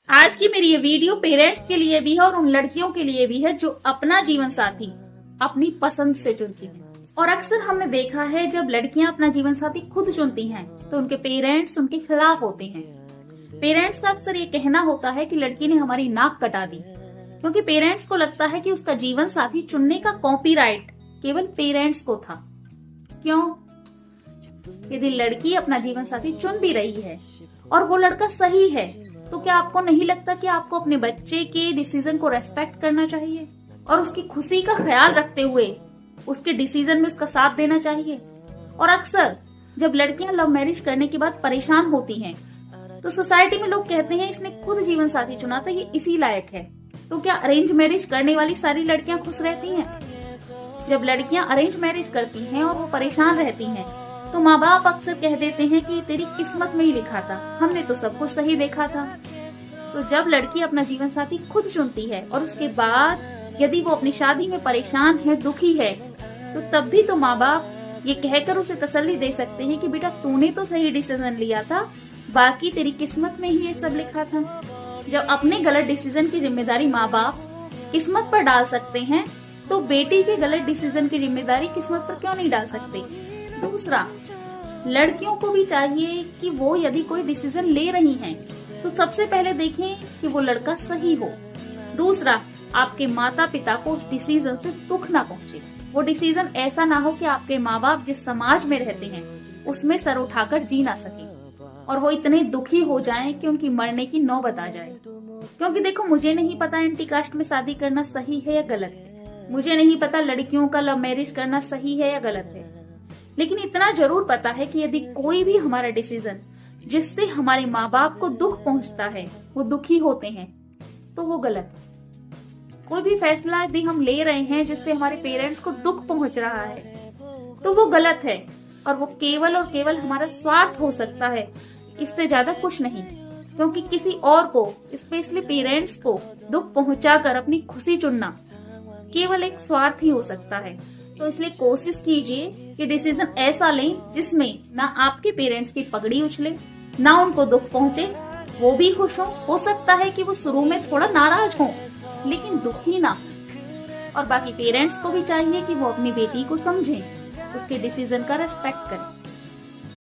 आज की मेरी ये वीडियो पेरेंट्स के लिए भी है और उन लड़कियों के लिए भी है जो अपना जीवन साथी अपनी पसंद से चुनती हैं। और अक्सर हमने देखा है जब लड़कियां अपना जीवन साथी खुद चुनती हैं तो उनके पेरेंट्स उनके खिलाफ होते हैं। पेरेंट्स का अक्सर ये कहना होता है कि लड़की ने हमारी नाक कटा दी, क्योंकि पेरेंट्स को लगता है कि उसका जीवन साथी चुनने का कॉपीराइट केवल पेरेंट्स को था। क्यों? यदि लड़की अपना जीवन साथी चुन भी रही है और वो लड़का सही है, तो क्या आपको नहीं लगता कि आपको अपने बच्चे के डिसीजन को रेस्पेक्ट करना चाहिए और उसकी खुशी का ख्याल रखते हुए उसके डिसीजन में उसका साथ देना चाहिए? और अक्सर जब लड़कियां लव मैरिज करने के बाद परेशान होती हैं, तो सोसाइटी में लोग कहते हैं इसने खुद जीवन साथी चुना था, ये इसी लायक है। तो क्या अरेंज मैरिज करने वाली सारी लड़कियां खुश रहती हैं? जब लड़कियां अरेंज मैरिज करती हैं और वो परेशान रहती हैं, तो माँ बाप अक्सर कह देते हैं कि तेरी किस्मत में ही लिखा था, हमने तो सब कुछ सही देखा था। तो जब लड़की अपना जीवन साथी खुद चुनती है और उसके बाद यदि वो अपनी शादी में परेशान है, दुखी है, तो तब भी तो माँ बाप ये कहकर उसे तसल्ली दे सकते हैं कि बेटा तूने तो सही डिसीजन लिया था, बाकी तेरी किस्मत में ही ये सब लिखा था। जब अपने गलत डिसीजन की जिम्मेदारी माँ बाप किस्मत पर डाल सकते हैं, तो बेटी के गलत डिसीजन की जिम्मेदारी किस्मत पर क्यों नहीं डाल सकते? दूसरा, लड़कियों को भी चाहिए कि वो यदि कोई डिसीजन ले रही हैं, तो सबसे पहले देखें कि वो लड़का सही हो। दूसरा, आपके माता पिता को उस डिसीजन से दुख ना पहुंचे। वो डिसीजन ऐसा ना हो कि आपके माँ बाप जिस समाज में रहते हैं उसमें सर उठाकर जी ना सके और वो इतने दुखी हो जाएं कि उनकी मरने की नौबत आ जाए। क्योंकि देखो, मुझे नहीं पता एंटी कास्ट में शादी करना सही है या गलत है, मुझे नहीं पता लड़कियों का लव मैरिज करना सही है या गलत है, लेकिन इतना जरूर पता है कि यदि कोई भी हमारा डिसीजन जिससे हमारे माँ बाप को दुख पहुंचता है, वो दुखी होते हैं, तो वो गलत है। कोई भी फैसला यदि हम ले रहे हैं जिससे हमारे पेरेंट्स को दुख पहुंच रहा है, तो वो गलत है और वो केवल और केवल हमारा स्वार्थ हो सकता है, इससे ज्यादा कुछ नहीं। क्योंकि किसी और को, स्पेशली पेरेंट्स को दुख पहुंचाकर अपनी खुशी चुनना केवल एक स्वार्थ ही हो सकता है। तो इसलिए कोशिश कीजिए कि डिसीजन ऐसा लें जिसमें ना आपके पेरेंट्स की पगड़ी उछले, ना उनको दुख पहुंचे, वो भी खुश हो सकता है कि वो शुरू में थोड़ा नाराज हो, लेकिन दुखी ना। और बाकी पेरेंट्स को भी चाहिए कि वो अपनी बेटी को समझें, उसके डिसीजन का रेस्पेक्ट करें।